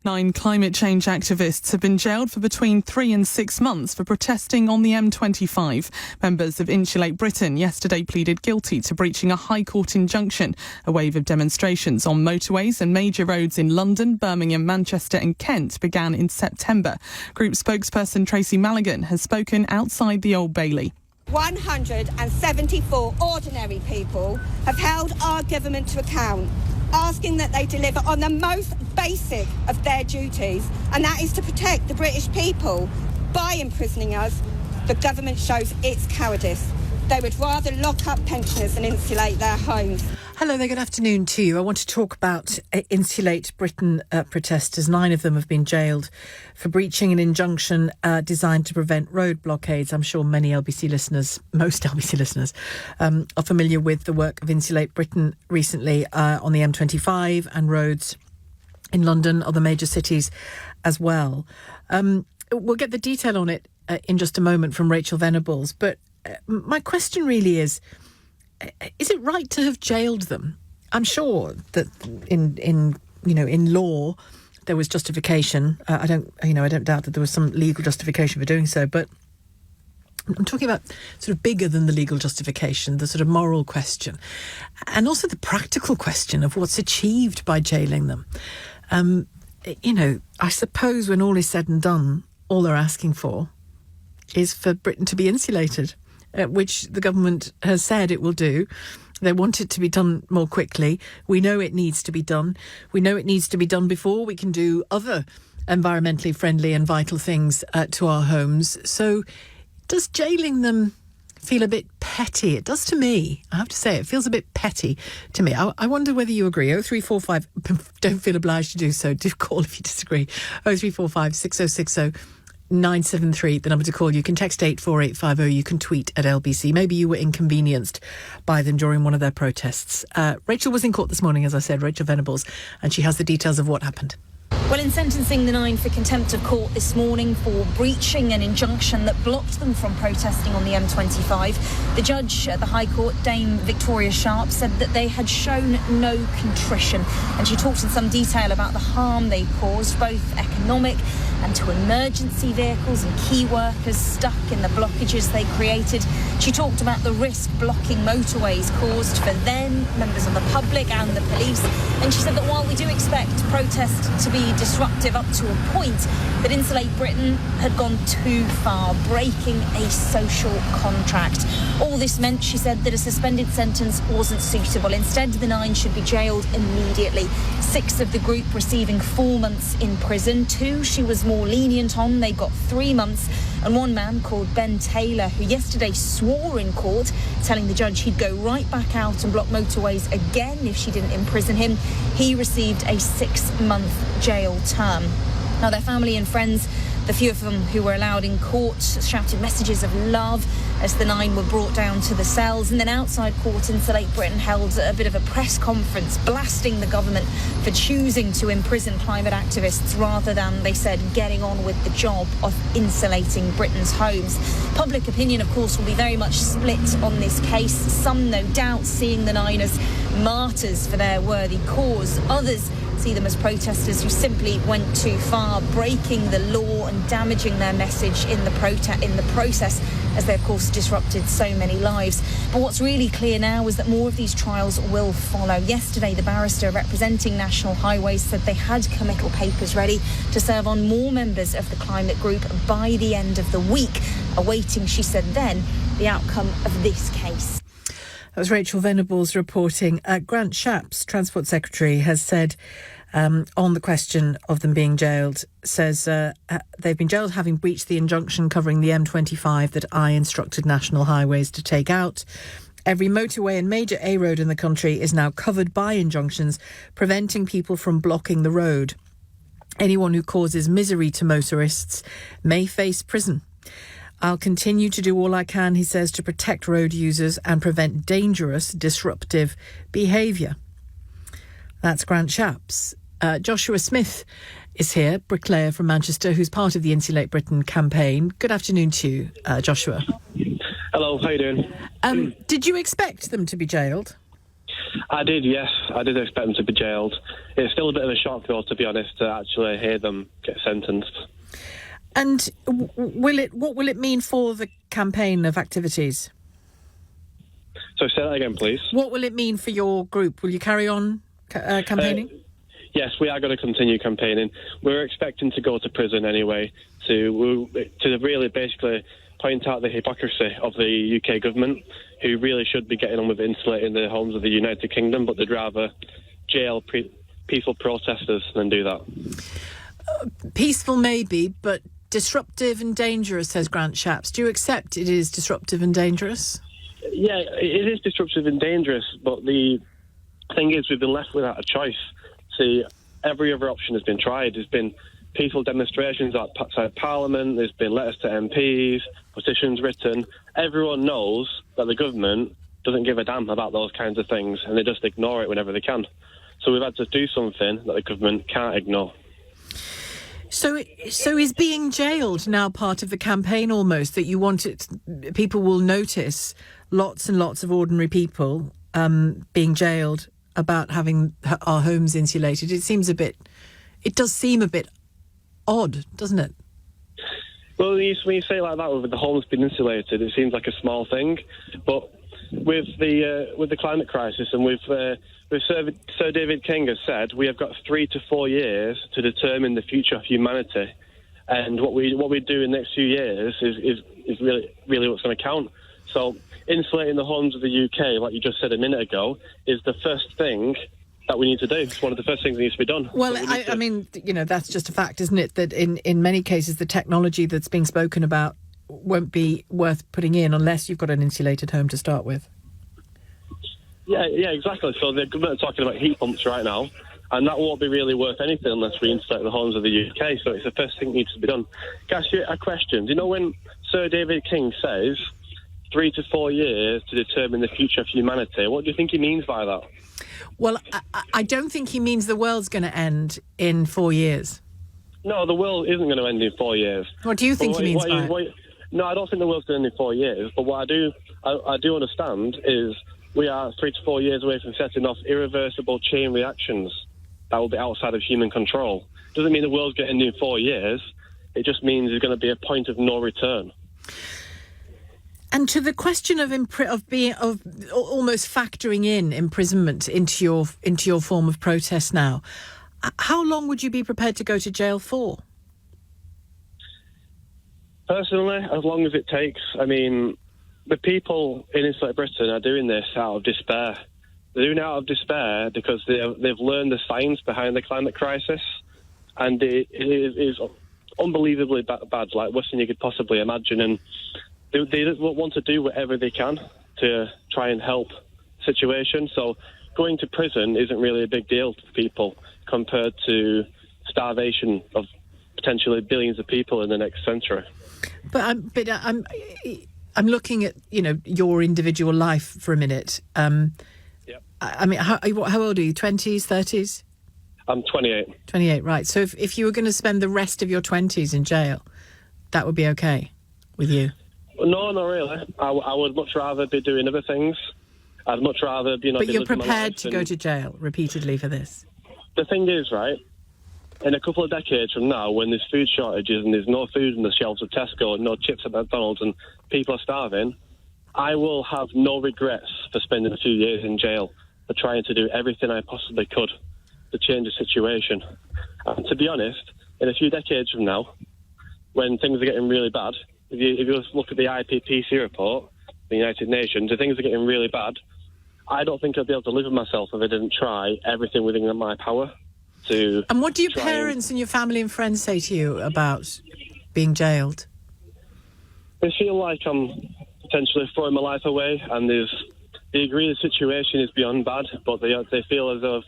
9 climate change activists have been jailed for between 3 and 6 months for protesting on the M25. Members of Insulate Britain yesterday pleaded guilty to breaching a High Court injunction. A wave of demonstrations on motorways and major roads in London, Birmingham, Manchester and Kent began in September. Group spokesperson Tracy Mallaghan has spoken outside the Old Bailey. 174 ordinary people have held our government to account, asking that they deliver on the most basic of their duties, and that is to protect the British people. By imprisoning us, the government shows its cowardice. They would rather lock up pensioners than insulate their homes. Hello there, good afternoon to you. I want to talk about Insulate Britain protesters. 9 of them have been jailed for breaching an injunction designed to prevent road blockades. I'm sure many LBC listeners, most LBC listeners, are familiar with the work of Insulate Britain recently on the M25 and roads in London, other major cities as well. We'll get the detail on it in just a moment from Rachel Venables, but my question really is it right to have jailed them? I'm sure that in law there was justification. I don't doubt that there was some legal justification for doing so, but I'm talking about sort of bigger than the legal justification, the sort of moral question, and also the practical question of what's achieved by jailing them. I suppose when all is said and done, all they're asking for is for Britain to be insulated, which the government has said it will do. They want it to be done more quickly. We know it needs to be done. We know it needs to be done before we can do other environmentally friendly and vital things to our homes. So does jailing them feel a bit petty? It does to me. I have to say, it feels a bit petty to me. I wonder whether you agree. 0345, don't feel obliged to do so. Do call if you disagree. 0345 6060 973, the number to call. You can text 84850. You can tweet at LBC. Maybe you were inconvenienced by them during one of their protests. Rachel was in court this morning, as I said, Rachel Venables, and she has the details of what happened. Well, in sentencing the 9 for contempt of court this morning for breaching an injunction that blocked them from protesting on the M25, the judge at the High Court, Dame Victoria Sharp, said that they had shown no contrition. And she talked in some detail about the harm they caused, both economic and to emergency vehicles and key workers stuck in the blockages they created. She talked about the risk blocking motorways caused for them, members of the public and the police. And she said that while we do expect protest to be disruptive up to a point, that Insulate Britain had gone too far, breaking a social contract. All this meant, she said, that a suspended sentence wasn't suitable. Instead, the 9 should be jailed immediately. 6 of the group receiving 4 months in prison. 2 she was more lenient on. They got 3 months. And one man called Ben Taylor, who yesterday swore in court, telling the judge he'd go right back out and block motorways again if she didn't imprison him, he received a 6-month jail term. Now, their family and friends, the few of them who were allowed in court, shouted messages of love as the 9 were brought down to the cells. And then outside court, Insulate Britain held a bit of a press conference blasting the government for choosing to imprison climate activists rather than, they said, getting on with the job of insulating Britain's homes. Public opinion, of course, will be very much split on this case. Some, no doubt, seeing the 9 as martyrs for their worthy cause. Others see them as protesters who simply went too far, breaking the law and damaging their message in the process, as they, of course, disrupted so many lives. But what's really clear now is that more of these trials will follow. Yesterday, the barrister representing National Highways said they had committal papers ready to serve on more members of the climate group by the end of the week, awaiting, she said then, the outcome of this case. That was Rachel Venables reporting. Grant Shapps, Transport Secretary, has said on the question of them being jailed, says they've been jailed having breached the injunction covering the M25 that I instructed National Highways to take out. Every motorway and major A road in the country is now covered by injunctions preventing people from blocking the road. Anyone who causes misery to motorists may face prison. I'll continue to do all I can, he says, to protect road users and prevent dangerous, disruptive behaviour. That's Grant Shapps. Joshua Smith is here, bricklayer from Manchester, who's part of the Insulate Britain campaign. Good afternoon to you, Joshua. Hello, how you doing? Did you expect them to be jailed? I did, yes. I did expect them to be jailed. It's still a bit of a shock, though, to be honest, to actually hear them get sentenced. And what will it mean for the campaign of activities? So say that again, please. What will it mean for your group? Will you carry on campaigning? Yes, we are going to continue campaigning. We're expecting to go to prison anyway to really basically point out the hypocrisy of the UK government, who really should be getting on with insulating the homes of the United Kingdom, but they'd rather jail peaceful protesters than do that. Peaceful maybe, but disruptive and dangerous, says Grant Shapps. Do you accept it is disruptive and dangerous? Yeah, it is disruptive and dangerous, but the thing is we've been left without a choice. See, every other option has been tried. There's been peaceful demonstrations outside Parliament, there's been letters to MPs, petitions written. Everyone knows that the government doesn't give a damn about those kinds of things, and they just ignore it whenever they can. So we've had to do something that the government can't ignore. So is being jailed now part of the campaign almost, that you want it, people will notice lots and lots of ordinary people being jailed about having our homes insulated? It does seem a bit odd, doesn't it? Well, when you say it like that, with the homes being insulated, it seems like a small thing. But with the climate crisis and with Sir David King has said, we have got 3 to 4 years to determine the future of humanity. And what we do in the next few years is really what's going to count. So insulating the homes of the UK, like you just said a minute ago, is the first thing that we need to do. It's one of the first things that needs to be done. Well, I mean, that's just a fact, isn't it? That in many cases, the technology that's being spoken about won't be worth putting in unless you've got an insulated home to start with. Yeah, exactly. So the government are talking about heat pumps right now, and that won't be really worth anything unless we insulate the homes of the UK. So it's the first thing that needs to be done. Can I ask you a question? Do you know when Sir David King says 3 to 4 years to determine the future of humanity, what do you think he means by that? Well, I don't think he means the world's going to end in 4 years. No, the world isn't going to end in 4 years. What do you think he means by it? No, I don't think the world's going to end in 4 years. But what I do understand is we are 3 to 4 years away from setting off irreversible chain reactions that will be outside of human control. Doesn't mean the world's going to end in 4 years. It just means there's going to be a point of no return. And to the question of almost factoring in imprisonment into your form of protest now, how long would you be prepared to go to jail for? Personally, as long as it takes. I mean, the people in Insulate Britain are doing this out of despair. They're doing it out of despair because they've learned the science behind the climate crisis, and it is unbelievably bad, like worse than you could possibly imagine. And they want to do whatever they can to try and help the situation. So going to prison isn't really a big deal to people compared to starvation of potentially billions of people in the next century. But I'm looking at your individual life for a minute. Yep. I mean, how old are you? 20s, 30s? I'm 28. 28, right. So if you were going to spend the rest of your 20s in jail, that would be okay with you? No, not really. I would much rather be doing other things. I'd much rather be... But you're prepared to go to jail repeatedly for this? The thing is, right, in a couple of decades from now, when there's food shortages and there's no food in the shelves of Tesco and no chips at McDonald's and people are starving, I will have no regrets for spending a few years in jail for trying to do everything I possibly could to change the situation. And to be honest, in a few decades from now, when things are getting really bad, if you look at the IPCC report, the United Nations, if things are getting really bad, I don't think I'd be able to live with myself if I didn't try everything within my power to... And what do your parents and your family and friends say to you about being jailed? They feel like I'm potentially throwing my life away, and they agree the situation is beyond bad, but they feel as though...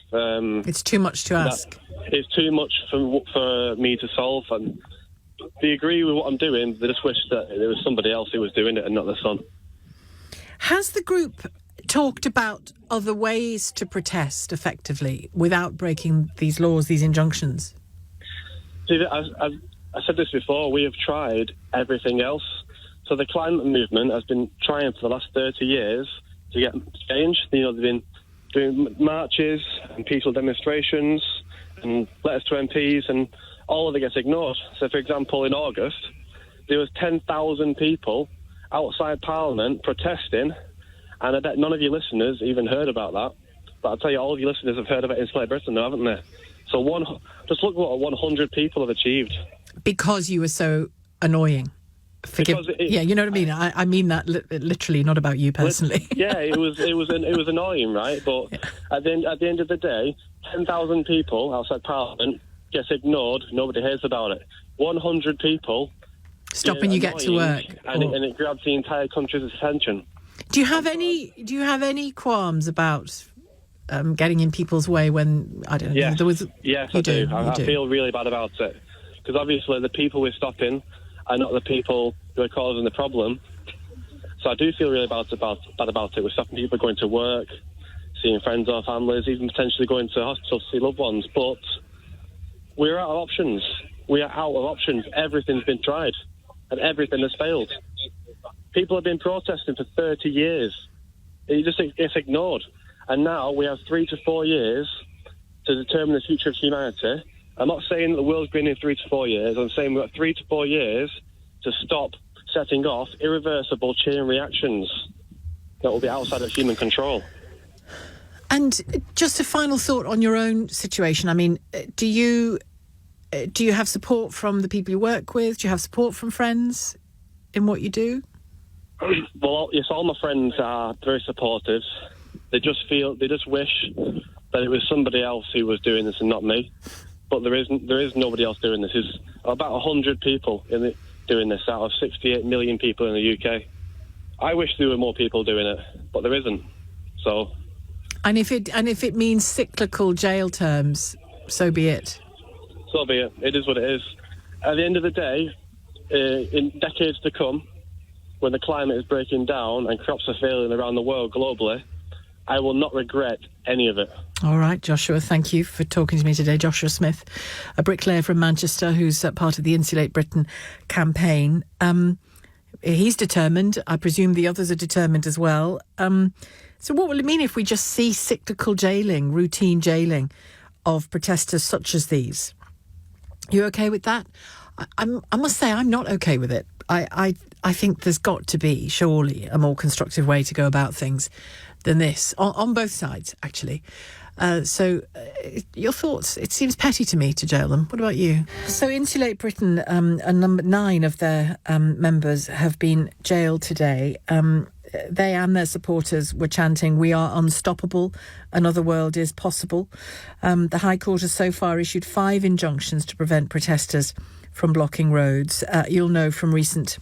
it's too much to ask. It's too much for me to solve, and they agree with what I'm doing. They just wish that there was somebody else who was doing it and not their son. Has the group talked about other ways to protest effectively without breaking these laws, these injunctions? See, I said this before, we have tried everything else. So the climate movement has been trying for the last 30 years to get change. They've been doing marches and peaceful demonstrations and letters to MPs, and all of it gets ignored. So, for example, in August, there was 10,000 people outside Parliament protesting, and I bet none of your listeners even heard about that. But I'll tell you, all of your listeners have heard about Insulate Britain, though, haven't they? So just look what 100 people have achieved. Because you were so annoying. Yeah, you know what I mean. I mean that literally, not about you personally. Yeah, it was annoying, right? But yeah. at the end of the day, 10,000 people outside Parliament gets ignored. Nobody hears about it. 100 people stopping you get to work, and it grabs the entire country's attention. Do you have any qualms about getting in people's way when I don't know? Yes, there was. Yes, I do. I feel really bad about it because obviously the people we're stopping are not the people who are causing the problem. So I do feel really bad about it. We're stopping people going to work, seeing friends or families, even potentially going to hospital to see loved ones. But we're out of options. We are out of options. Everything's been tried, and everything has failed. People have been protesting for 30 years. It's ignored. And now we have 3 to 4 years to determine the future of humanity. I'm not saying that the world's been in 3 to 4 years. I'm saying we've got 3 to 4 years to stop setting off irreversible chain reactions that will be outside of human control. And just a final thought on your own situation. I mean, do you have support from the people you work with? Do you have support from friends in what you do? Well, yes, all my friends are very supportive. They just wish that it was somebody else who was doing this and not me. But there is nobody else doing this. There's about 100 people doing this out of 68 million people in the UK. I wish there were more people doing it, but there isn't. So, and if it means cyclical jail terms, so be it. So be it. It is what it is. At the end of the day, in decades to come, when the climate is breaking down and crops are failing around the world globally, I will not regret any of it. All right, Joshua, thank you for talking to me today. Joshua Smith, a bricklayer from Manchester who's part of the Insulate Britain campaign. He's determined. I presume the others are determined as well. So what will it mean if we just see cyclical jailing, routine jailing of protesters such as these? You okay with that? I must say I'm not okay with it. I think there's got to be, surely, a more constructive way to go about things than this, on both sides, actually. So your thoughts? It seems petty to me to jail them. What about you? So Insulate Britain, a number 9 of their members have been jailed today. They and their supporters were chanting, "We are unstoppable. Another world is possible." The High Court has so far issued 5 injunctions to prevent protesters from blocking roads. You'll know from recent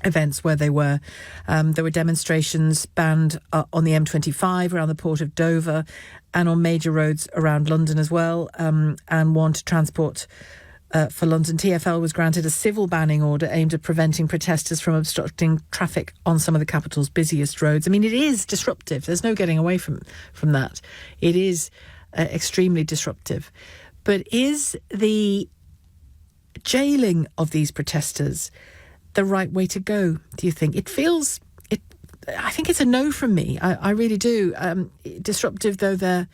events where they were. There were demonstrations banned on the M25 around the port of Dover and on major roads around London as well, and one to transport for London. TfL was granted a civil banning order aimed at preventing protesters from obstructing traffic on some of the capital's busiest roads. I mean, it is disruptive. There's no getting away from that. It is extremely disruptive. But is the jailing of these protesters the right way to go, do you think? I think it's a no from me. I really do. Disruptive though their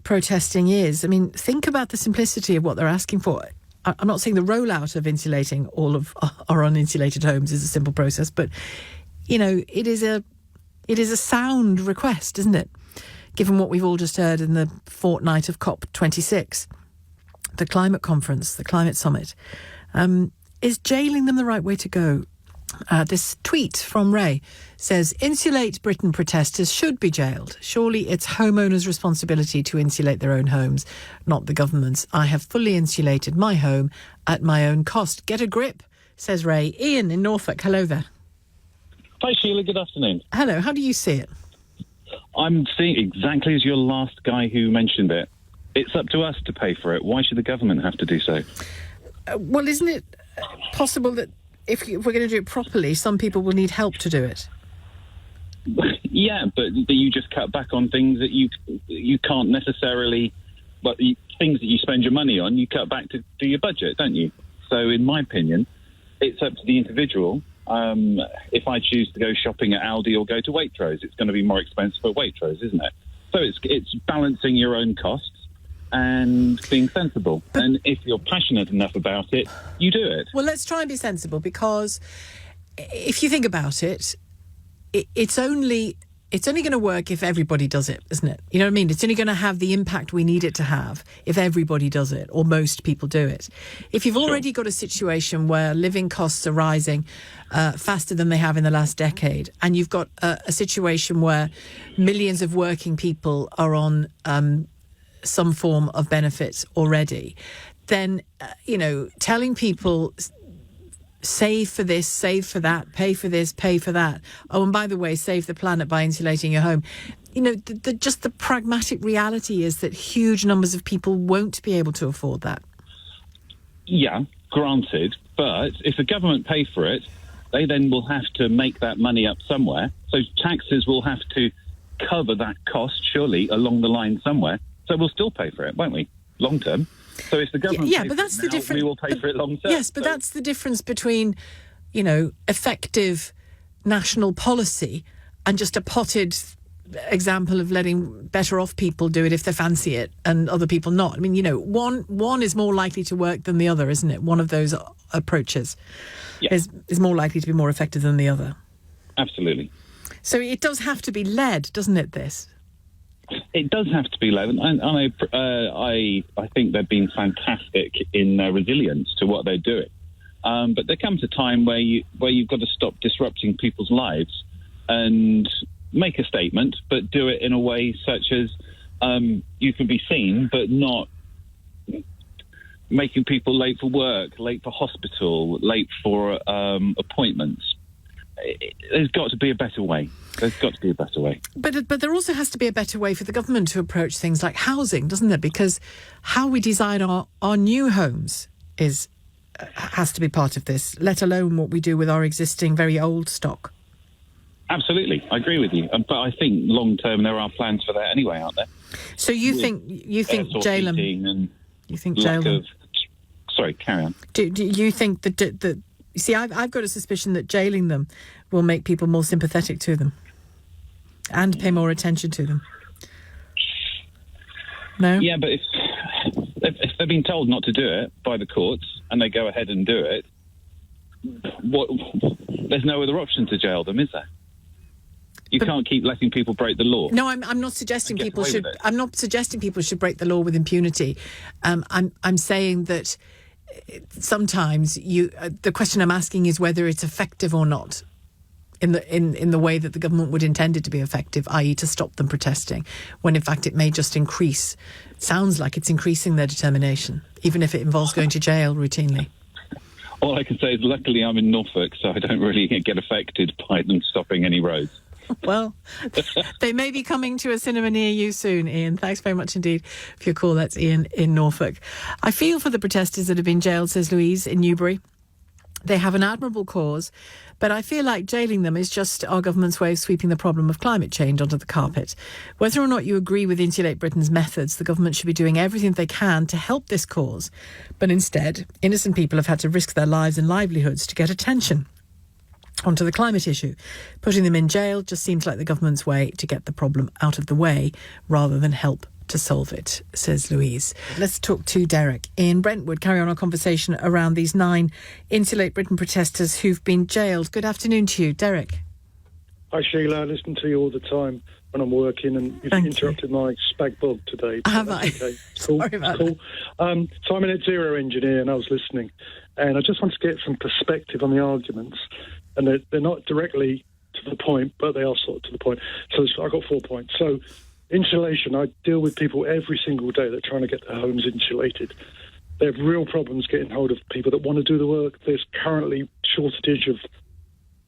protesting is. I mean, think about the simplicity of what they're asking for. I'm not saying the rollout of insulating all of our uninsulated homes is a simple process, but, you know, it is a sound request, isn't it? Given what we've all just heard in the fortnight of COP26, the climate conference, the climate summit. Is jailing them the right way to go? This tweet from Ray says, "Insulate Britain protesters should be jailed. Surely it's homeowners' responsibility to insulate their own homes, not the government's. I have fully insulated my home at my own cost. Get a grip," says Ray. Ian in Norfolk, hello there. Hi Sheila, good afternoon. Hello, how do you see it? I'm seeing exactly as your last guy who mentioned it. It's up to us to pay for it. Why should the government have to do so? Well, isn't it possible that if we're going to do it properly, some people will need help to do it? Yeah, but you just cut back on things that you can't necessarily, but things that you spend your money on, you cut back to do your budget, don't you? So in my opinion, it's up to the individual. If I choose to go shopping at Aldi or go to Waitrose, it's going to be more expensive at Waitrose, isn't it? So it's balancing your own costs and being sensible. And if you're passionate enough about it, you do it. Well, let's try and be sensible, because if you think about it, it's only going to work if everybody does it, isn't it? You know what I mean? It's only going to have the impact we need it to have if everybody does it, or most people do it. If you've already got a situation where living costs are rising faster than they have in the last decade, and you've got a situation where millions of working people are on some form of benefits already, then, telling people save for this, save for that, pay for this, pay for that. Oh, and by the way, save the planet by insulating your home. Just the pragmatic reality is that huge numbers of people won't be able to afford that. Yeah, granted. But if the government pay for it, they then will have to make that money up somewhere. So taxes will have to cover that cost, surely, along the line somewhere. So we'll still pay for it, won't we? Long term. So if the government pays but that's for it the now, difference. we will pay for it long term. Yes, but that's the difference between, effective national policy and just a potted example of letting better off people do it if they fancy it and other people not. I mean, one is more likely to work than the other, isn't it? One of those approaches is more likely to be more effective than the other. Absolutely. So it does have to be led, doesn't it, this? It does have to be led, and I think they've been fantastic in their resilience to what they're doing. But there comes a time where you've got to stop disrupting people's lives and make a statement, but do it in a way such as you can be seen, but not making people late for work, late for hospital, late for appointments. There's got to be a better way. There's got to be a better way. But there also has to be a better way for the government to approach things like housing, doesn't there? Because how we design our new homes has to be part of this, let alone what we do with our existing very old stock. Absolutely, I agree with you. But I think long term there are plans for that anyway, aren't there? So you think Jaleham? You think Jaleham? Sorry, carry on. Do you think that? You see, I've got a suspicion that jailing them will make people more sympathetic to them and pay more attention to them. No? Yeah, but if they've been told not to do it by the courts and they go ahead and do it, there's no other option to jail them, is there? You can't keep letting people break the law. No, I'm not suggesting people should. I'm not suggesting people should break the law with impunity. I'm saying that sometimes the question I'm asking is whether it's effective or not in the way that the government would intend it to be effective, i.e. to stop them protesting, when in fact it may just increase. It sounds like it's increasing their determination, even if it involves going to jail routinely. All I can say is luckily I'm in Norfolk, so I don't really get affected by them stopping any roads. Well, they may be coming to a cinema near you soon, Ian. Thanks very much indeed for your call. That's Ian in Norfolk. I feel for the protesters that have been jailed, says Louise in Newbury. They have an admirable cause, but I feel like jailing them is just our government's way of sweeping the problem of climate change under the carpet. Whether or not you agree with Insulate Britain's methods, the government should be doing everything they can to help this cause. But instead, innocent people have had to risk their lives and livelihoods to get attention onto the climate issue. Putting them in jail just seems like the government's way to get the problem out of the way rather than help to solve it, says Louise. Let's talk to Derek in Brentwood, carry on our conversation around these 9 Insulate Britain protesters who've been jailed. Good afternoon to you, Derek. Hi, Sheila. I listen to you all the time when I'm working, and you've interrupted my spag bog today. Have I? Okay. Cool. Sorry about that. So I'm a net zero engineer, and I was listening, and I just want to get some perspective on the arguments. And they're not directly to the point, but they are sort of to the point. So I've got 4 points. So insulation, I deal with people every single day that are trying to get their homes insulated. They have real problems getting hold of people that want to do the work. There's currently shortage of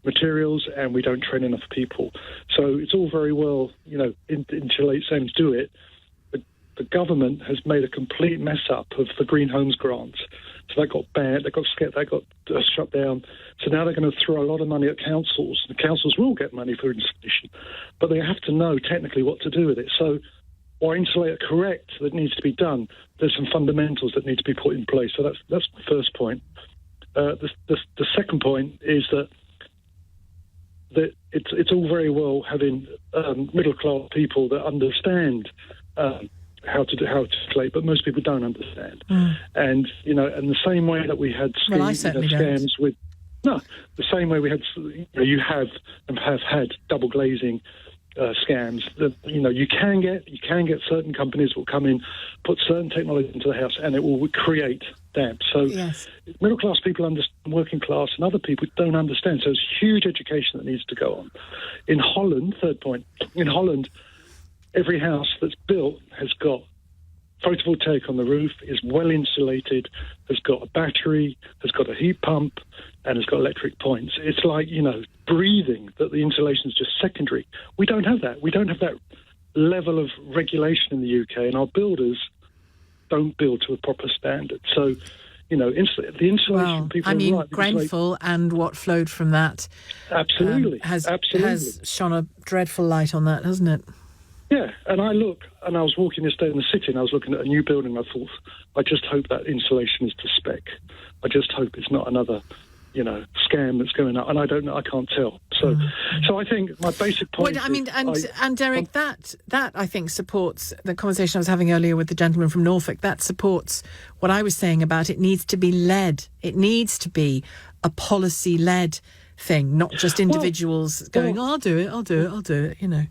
materials, and we don't train enough people. So it's all very well, insulate, same do it. But the government has made a complete mess up of the Green Homes grants. So that got banned, they got shut down. So now they're going to throw a lot of money at councils. The councils will get money for insulation, but they have to know technically what to do with it. So while insulate are correct that needs to be done, there's some fundamentals that need to be put in place. So that's the first point. The second point is that that it's all very well having middle class people that understand how to slate, but most people don't understand. And and the same way that we had scams with the same way we had you have had double glazing scams. That you can get certain companies will come in, put certain technology into the house, and it will create damp. So middle class people understand, working class, and other people don't understand. So there's huge education that needs to go on. In Holland, third point, in Holland, every house that's built has got photovoltaic on the roof, is well insulated, has got a battery, has got a heat pump, and has got electric points. It's like, breathing, that the insulation is just secondary. We don't have that. We don't have that level of regulation in the UK, and our builders don't build to a proper standard. So, the insulation people are right. Grenfell and what flowed from that has shone a dreadful light on that, hasn't it? Yeah, and I was walking this day in the city, and I was looking at a new building. I thought, I just hope that insulation is to spec. I just hope it's not another, scam that's going up. And I don't know, I can't tell. So I think my basic point. And Derek, that I think supports the conversation I was having earlier with the gentleman from Norfolk. That supports what I was saying about it needs to be led. It needs to be a policy-led thing, not just individuals going, I'll do it.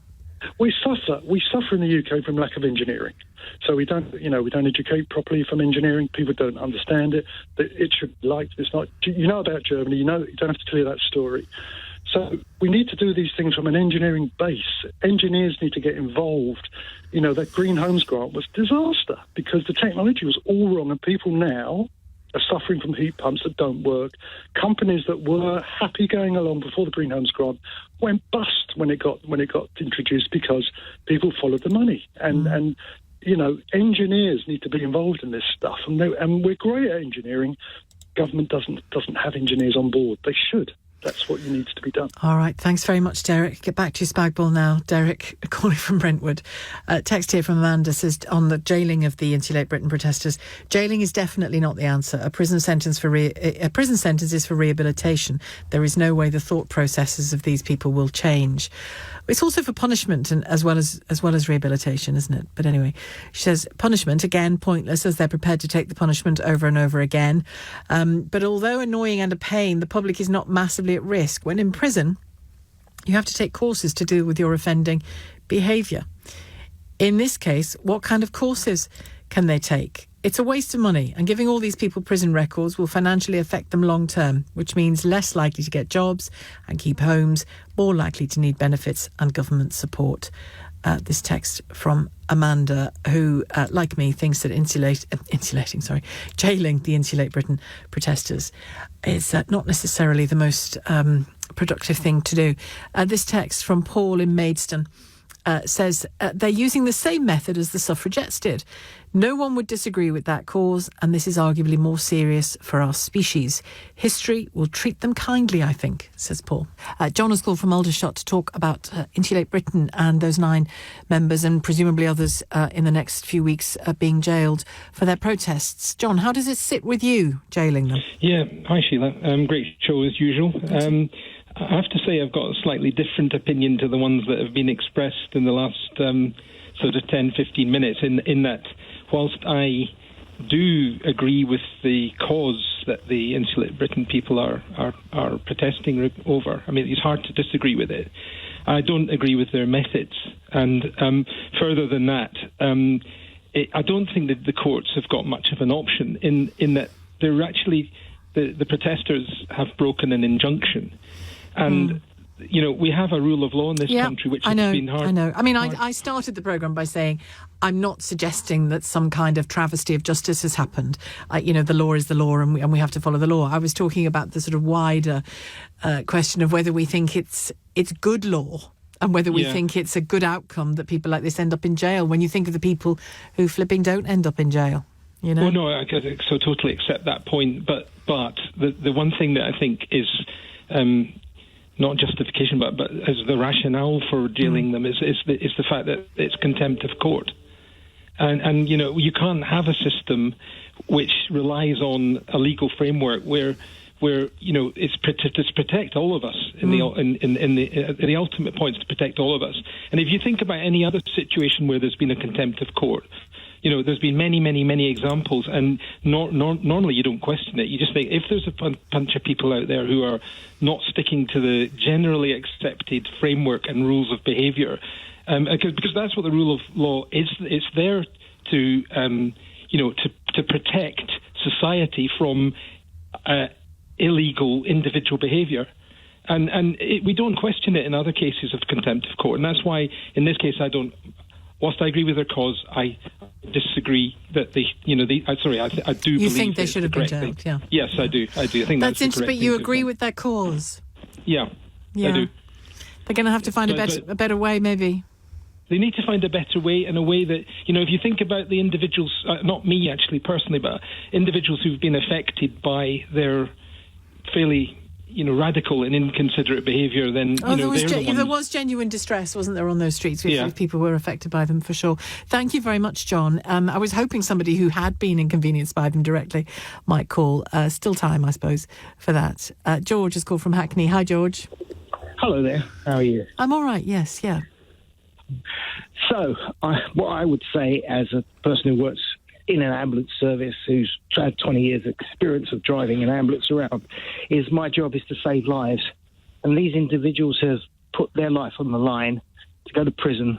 We suffer in the UK from lack of engineering. So we don't educate properly from engineering. People don't understand it. It should it's not. About Germany. You don't have to tell you that story. So we need to do these things from an engineering base. Engineers need to get involved. That Green Homes grant was disaster because the technology was all wrong, and people now are suffering from heat pumps that don't work. Companies that were happy going along before the Green Homes grant went bust when it got introduced because people followed the money. And engineers need to be involved in this stuff. And we're great at engineering. Government doesn't have engineers on board. They should. That's what needs to be done. All right. Thanks very much, Derek. Get back to your Spagball now. Derek, calling from Brentwood. Text here from Amanda says on the jailing of the Insulate Britain protesters, jailing is definitely not the answer. A prison sentence is for rehabilitation. There is no way the thought processes of these people will change. It's also for punishment and as well as rehabilitation, isn't it? But anyway, she says punishment, again, pointless as they're prepared to take the punishment over and over again. But although annoying and a pain, the public is not massively at risk. When in prison, you have to take courses to deal with your offending behaviour. In this case, what kind of courses can they take? It's a waste of money, and giving all these people prison records will financially affect them long term, which means less likely to get jobs and keep homes, more likely to need benefits and government support. This text from Amanda, who, like me, thinks that jailing the Insulate Britain protesters is not necessarily the most productive thing to do. This text from Paul in Maidstone says they're using the same method as the suffragettes did. No one would disagree with that cause, and this is arguably more serious for our species. History will treat them kindly, I think, says Paul. John has called from Aldershot to talk about Insulate Britain and those 9 members and presumably others in the next few weeks being jailed for their protests. John, how does it sit with you, jailing them? Yeah, hi Sheila. Great show as usual. I have to say I've got a slightly different opinion to the ones that have been expressed in the last sort of 10-15 minutes in that whilst I do agree with the cause that the Insulate Britain people are protesting over, I mean, it's hard to disagree with it. I don't agree with their methods. And further than that, I don't think that the courts have got much of an option in that they're actually, the protesters have broken an injunction. And we have a rule of law in this country, which has been hard. I know. I mean, I started the programme by saying I'm not suggesting that some kind of travesty of justice has happened. The law is the law, and we have to follow the law. I was talking about the sort of wider question of whether we think it's good law and whether we think it's a good outcome that people like this end up in jail. When you think of the people who flipping don't end up in jail, Well, no, I so totally accept that point. But the one thing that I think is not justification, but as the rationale for jailing them is the fact that it's contempt of court, and you can't have a system which relies on a legal framework where where it's to protect all of us the ultimate point is to protect all of us. And if you think about any other situation where there's been a contempt of court, there's been many examples, and normally you don't question it. You just think if there's a bunch of people out there who are not sticking to the generally accepted framework and rules of behaviour, because that's what the rule of law is. It's there to to protect society from illegal individual behaviour. And we don't question it in other cases of contempt of court. And that's why, in this case, whilst I agree with their cause, I disagree that I do believe... You think they should have been jailed, yeah. Yes, I do. I think that's interesting, but you agree with their cause? Yeah, I do. They're going to have to find a better way, maybe. They need to find a better way, in a way that, if you think about the individuals, not me actually personally, but individuals who've been affected by their fairly, radical and inconsiderate behaviour, then, there was genuine distress, wasn't there, on those streets if people were affected by them, for sure. Thank you very much, John. I was hoping somebody who had been inconvenienced by them directly might call. Still time, I suppose, for that. George has called from Hackney. Hi, George. Hello there. How are you? I'm all right, yes, yeah. So, what I would say as a person who works in an ambulance service, who's had 20 years experience of driving an ambulance around, is my job is to save lives. And these individuals have put their life on the line to go to prison,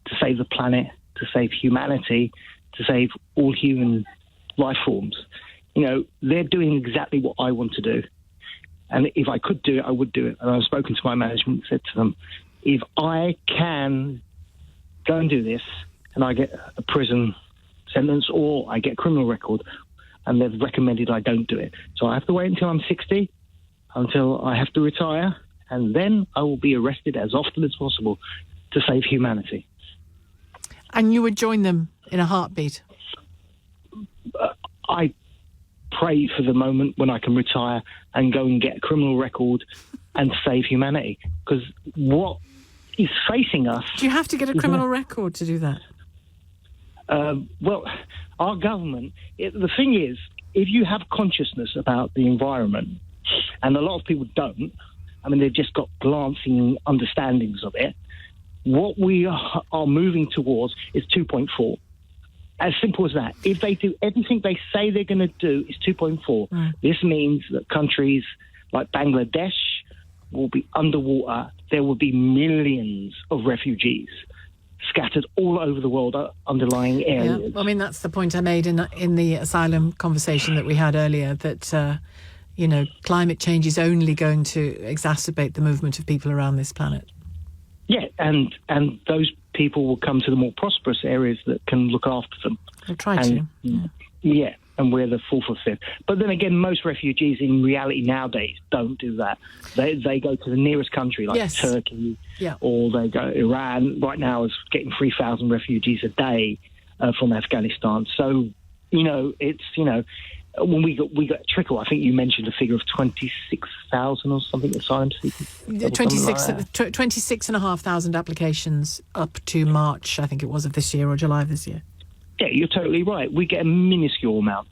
to save the planet, to save humanity, to save all human life forms. They're doing exactly what I want to do. And if I could do it, I would do it. And I've spoken to my management and said to them, if I can go and do this and I get a prison sentence or I get a criminal record, and they've recommended I don't do it. So I have to wait until I'm 60, until I have to retire, and then I will be arrested as often as possible to save humanity. And you would join them in a heartbeat? I pray for the moment when I can retire and go and get a criminal record and save humanity. Because what is facing us... Do you have to get a criminal record to do that? Well, our government... the thing is, if you have consciousness about the environment, and a lot of people don't, they've just got glancing understandings of it, what we are moving towards is 2.4. As simple as that. If they do everything they say they're going to do, it's 2.4. This means that countries like Bangladesh will be underwater. There will be millions of refugees scattered all over the world, underlying areas. Yeah. That's the point I made in the asylum conversation that we had earlier, that, climate change is only going to exacerbate the movement of people around this planet. Yeah, and those people will come to the more prosperous areas that can look after them. They'll try to. Yeah, and we're the fourth or fifth. But then again, most refugees in reality nowadays don't do that. They go to the nearest country, like Turkey, or they go Iran. Right now is getting 3,000 refugees a day from Afghanistan. So, it's, when we got a trickle, I think you mentioned a figure of 26,000 or something asylum seekers. 26,500 applications up to March, I think it was, of this year, or July of this year. Yeah, you're totally right. We get a minuscule amount,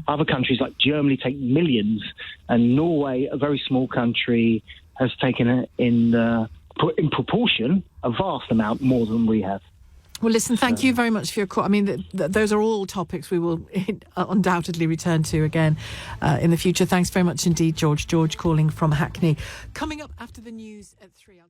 Other countries like Germany take millions, and Norway, a very small country, has taken in proportion a vast amount more than we have. Well, listen, thank you very much for your call. Those are all topics we will undoubtedly return to again in the future. Thanks very much indeed, George. George calling from Hackney. Coming up after the news at 3.